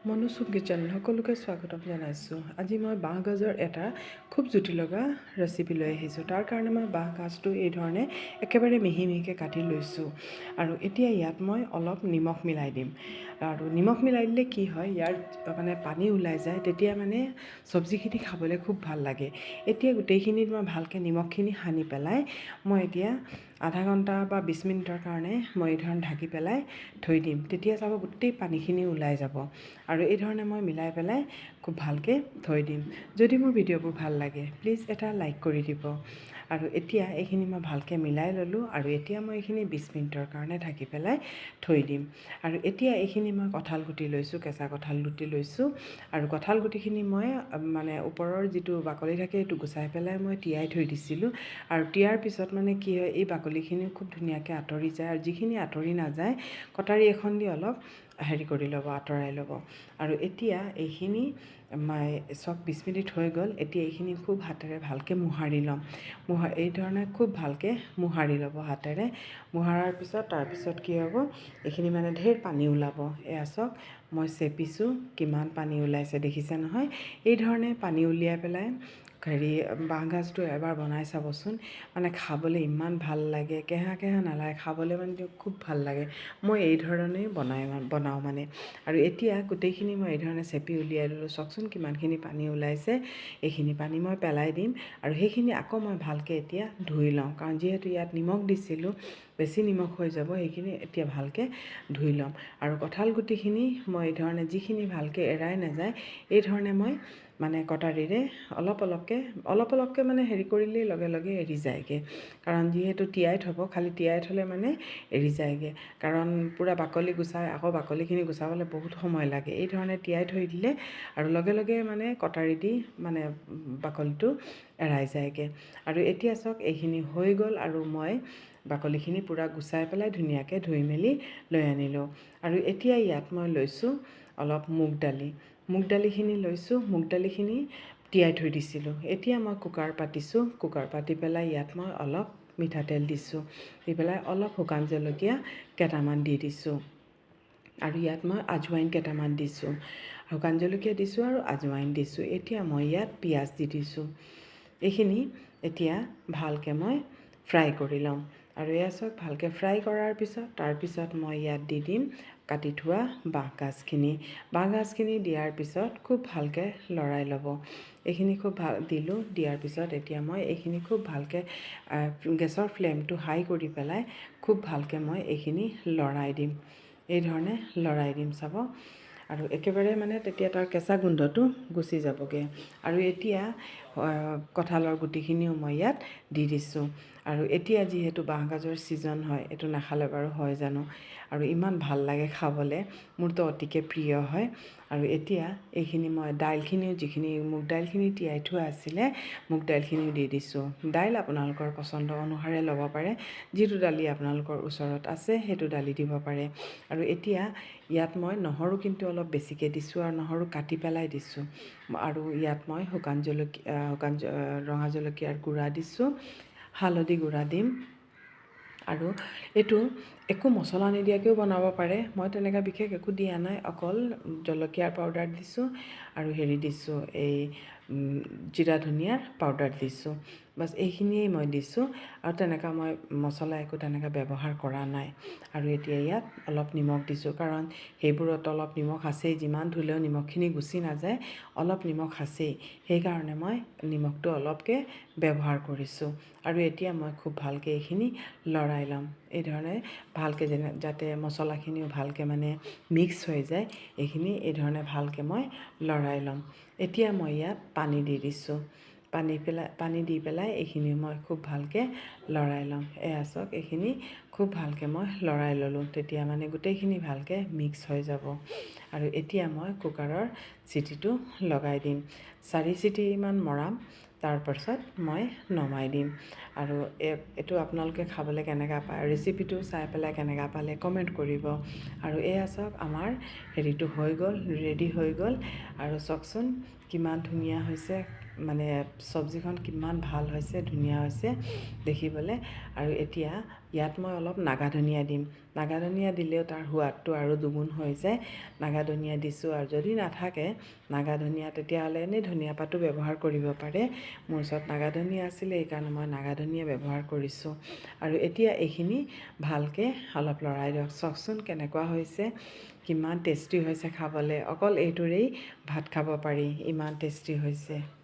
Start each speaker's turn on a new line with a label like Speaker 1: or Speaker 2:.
Speaker 1: মনোচুপ kitchen সকলোকে স্বাগতম জনাইছোঁ। আজি মই বাঁহগাজৰ এটা খুব জুতি লগা ৰেচিপি লৈ আহিছোঁ। তাৰ কাৰণে মই বাঁহগাজটো এই ধৰণে একেবাৰে মিহি মিহিকৈ কাটি লৈছোঁ। আৰু এতিয়া ইয়াত মই অলপ নিমখ মিলাই দিম। আৰু নিমখ মিলাই দিলে কি হয়, ইয়াৰ মানে পানী ওলাই যায়, তেতিয়া মানে চব্জিখিনি খাবলৈ খুব ভাল লাগে। এতিয়া গোটেইখিনিত মই ভালকৈ নিমখখিনি সানি পেলাই মই এতিয়া আধা ঘণ্টা বা 20 মিনিটৰ কাৰণে মই এই ধৰণে ঢাকি পেলাই থৈ দিম। তেতিয়া চাব গোটেই পানীখিনি ওলাই যাব। আৰু এই ধৰণে মই মিলাই পেলাই খুব ভালকৈ থৈ দিম। যদি মোৰ ভিডিঅ'বোৰ ভাল লাগে প্লিজ এটা লাইক কৰি দিব। আৰু এতিয়া এইখিনি মই ভালকৈ মিলাই ল'লোঁ। আৰু এতিয়া মই এইখিনি 20 মিনিটৰ কাৰণে ঢাকি পেলাই থৈ দিম। আৰু এতিয়া এইখিনি মই কঁঠাল গুটি লৈছোঁ, কেঁচা কঁঠাল গুটি লৈছোঁ। আৰু কঁঠাল গুটিখিনি মই মানে ওপৰৰ যিটো বাকলি থাকে সেইটো গুচাই পেলাই মই তিয়াই থৈ দিছিলোঁ। আৰু তিয়াৰ পিছত মানে কি হয়, এই বাকলিখিনি খুব ধুনীয়াকৈ আঁতৰি যায়। আৰু যিখিনি আঁতৰি নাযায় কটাৰী এখন দি অলপ কৰি ল'ব, আঁতৰাই ল'ব। আৰু এতিয়া এইখিনি চব 20 মিনিট হৈ গ'ল। এতিয়া এইখিনি খুব হাতেৰে ভালকৈ মোহাৰি ল'ম। এই ধৰণে খুব ভালকৈ মোহাৰি ল'ব হাতেৰে। মোহাৰাৰ পিছত তাৰপিছত কি হ'ব, এইখিনি মানে ঢেৰ পানী ওলাব। এয়া চাওক মই চেপিছোঁ, কিমান পানী ওলাইছে দেখিছে নহয়। এই ধৰণে পানী উলিয়াই পেলাই বাঁহগাজটো এবাৰ বনাই চাবচোন। মানে খাবলৈ ইমান ভাল লাগে, কেঁহা কেঁহা নালাগে, খাবলৈ মানে খুব ভাল লাগে। মই এই ধৰণেই বনাওঁ মানে। আৰু এতিয়া গোটেইখিনি মই এই ধৰণে চেপি উলিয়াই ল'লোঁ। চাওকচোন কিমানখিনি পানী ওলাইছে। এইখিনি পানী মই পেলাই দিম। আৰু সেইখিনি আকৌ মই ভালকৈ এতিয়া ধুই লওঁ, কাৰণ যিহেতু ইয়াত নিমখ দিছিলোঁ, বেছি নিমখ হৈ যাব। সেইখিনি এতিয়া ভালকৈ ধুই ল'ম। আৰু কঁঠাল গুটিখিনি মই এই ধৰণে যিখিনি ভালকৈ এৰাই নাযায়, এই ধৰণে মই মানে কটাৰীৰে অলপ অলপকৈ মানে কৰিলেই লগে লগে এৰি যায়গৈ। কাৰণ যিহেতু তিয়াই থ'ব, খালি তিয়াই থ'লে মানে এৰি যায়গৈ। কাৰণ পূৰা বাকলি গুচাই আকৌ বাকলিখিনি গুচাবলৈ বহুত সময় লাগে। এই ধৰণে তিয়াই থৈ দিলে আৰু লগে লগে মানে কটাৰী দি মানে বাকলিটো এৰাই যায়গৈ। আৰু এতিয়া চাওক এইখিনি হৈ গ'ল। আৰু মই বাকলিখিনি পূৰা গুচাই পেলাই ধুনীয়াকৈ ধুই মেলি লৈ আনিলোঁ। আৰু এতিয়া ইয়াত মই লৈছোঁ অলপ মুগ দালিখিনি লৈছোঁ। মুগ দালিখিনি তিয়াই থৈ দিছিলোঁ। এতিয়া মই কুকাৰ পাতিছোঁ। কুকাৰ পাতি পেলাই ইয়াত মই অলপ মিঠাতেল দিছোঁ। দি পেলাই অলপ শুকান জলকীয়া কেইটামান দি দিছোঁ। আৰু ইয়াত মই আজৱাইন কেইটামান দিছোঁ। শুকান জলকীয়া দিছোঁ আৰু আজৱাইন দিছোঁ। এতিয়া মই ইয়াত পিঁয়াজ দি দিছোঁ। এইখিনি এতিয়া ভালকৈ মই ফ্ৰাই কৰি ল'ম। আৰু এয়া চাওক ভালকৈ ফ্ৰাই কৰাৰ পিছত তাৰপিছত মই ইয়াত দি দিম কাটি থোৱা বাঁহগাজখিনি দিয়াৰ পিছত খুব ভালকৈ লৰাই ল'ব। এইখিনি খুব ভাল দিলোঁ। দিয়াৰ পিছত এতিয়া মই এইখিনি খুব ভালকৈ গেছৰ ফ্লেমটো হাই কৰি পেলাই খুব ভালকৈ মই এইখিনি লৰাই দিম। এই ধৰণে লৰাই দিম চাব। আৰু একেবাৰে মানে তেতিয়া তাৰ কেঁচা গোন্ধটো গুচি যাবগৈ। আৰু এতিয়া কঁঠালৰ গুটিখিনিও মই ইয়াত দি দিছোঁ। আৰু এতিয়া যিহেতু বাঁহগাজৰ ছিজন হয়, এইটো নাখালে বাৰু হয় জানো। আৰু ইমান ভাল লাগে খাবলৈ, মোৰতো অতিকৈ প্ৰিয় হয়। আৰু এতিয়া এইখিনি মই যিখিনি মুগ দাইলখিনি তিয়াই থোৱা আছিলে, মুগ দাইলখিনিও দি দিছোঁ। দাইল আপোনালোকৰ পচন্দ অনুসাৰে ল'ব পাৰে। যিটো দালি আপোনালোকৰ ওচৰত আছে সেইটো দালি দিব পাৰে। আৰু এতিয়া ইয়াত মই নহৰু কিন্তু অলপ বেছিকৈ দিছোঁ, আৰু নহৰু কাটি পেলাই দিছোঁ। আৰু ইয়াত মই ৰঙা জলকীয়াৰ গুড়া দিছোঁ, হালধি গুড়া দিম। আৰু এইটো একো মছলা নিদিয়াকৈও বনাব পাৰে। মই তেনেকৈ বিশেষ একো দিয়া নাই, অকল জলকীয়াৰ পাউডাৰ দিছোঁ আৰু দিছোঁ এই জিৰা ধনিয়াৰ পাউডাৰ দিছোঁ। বাছ এইখিনিয়েই মই দিছোঁ। আৰু তেনেকৈ মই মছলা একো তেনেকৈ ব্যৱহাৰ কৰা নাই। আৰু এতিয়া ইয়াত অলপ নিমখ দিছোঁ, কাৰণ সেইবোৰত অলপ নিমখ আছেই। যিমান ধুলেও নিমখখিনি গুচি নাযায়, অলপ নিমখ আছেই। সেইকাৰণে মই নিমখটো অলপকৈ ব্যৱহাৰ কৰিছোঁ। আৰু এতিয়া মই খুব ভালকৈ এইখিনি লৰাই ল'ম। এই ধৰণে ভালকৈ যাতে মছলাখিনিও ভালকৈ মানে মিক্স হৈ যায়, এইখিনি এই ধৰণে ভালকৈ মই লৰাই ল'ম। এতিয়া মই ইয়াত পানী দি দিছোঁ। পানী দি পেলাই এইখিনি মই খুব ভালকৈ লৰাই ল'ম। এয়া চাওক এইখিনি খুব ভালকৈ মই লৰাই ল'লোঁ। তেতিয়া মানে গোটেইখিনি ভালকৈ মিক্স হৈ যাব। আৰু এতিয়া মই কুকাৰৰ চিটিটো লগাই দিম। 4 চিটিমান মৰাম, তাৰপাছত মই নমাই দিম। আৰু এইটো আপোনালোকে খাবলৈ কেনেকৈ পায়, ৰেচিপিটো চাই পেলাই কেনেকৈ পালে কমেণ্ট কৰিব। আৰু এয়া চাওক আমাৰ হৈ গ'ল, ৰেডি হৈ গ'ল। আৰু চাওকচোন কিমান ধুনীয়া হৈছে। মানে চব্জিখন কিমান ভাল হৈছে, ধুনীয়া হৈছে দেখিবলৈ। আৰু এতিয়া ইয়াত মই অলপ নাগা ধনিয়া দিম। নাগা ধনিয়া দিলেও তাৰ সোৱাদটো আৰু দুগুণ হৈ যায়। নাগা ধনিয়া দিছোঁ, আৰু যদি নাথাকে নাগা ধনিয়া তেতিয়াহ'লে এনেই ধনিয়া পাতো ব্যৱহাৰ কৰিব পাৰে। মোৰ ওচৰত নাগা ধনিয়া আছিলে, এইকাৰণে মই নাগা ধনিয়া ব্যৱহাৰ কৰিছোঁ। আৰু এতিয়া এইখিনি ভালকৈ অলপ লৰাই দিয়ক। চাওকচোন কেনেকুৱা হৈছে, কিমান টেষ্টি হৈছে খাবলৈ। অকল এইটোৰেই ভাত খাব পাৰি, ইমান টেষ্টি হৈছে।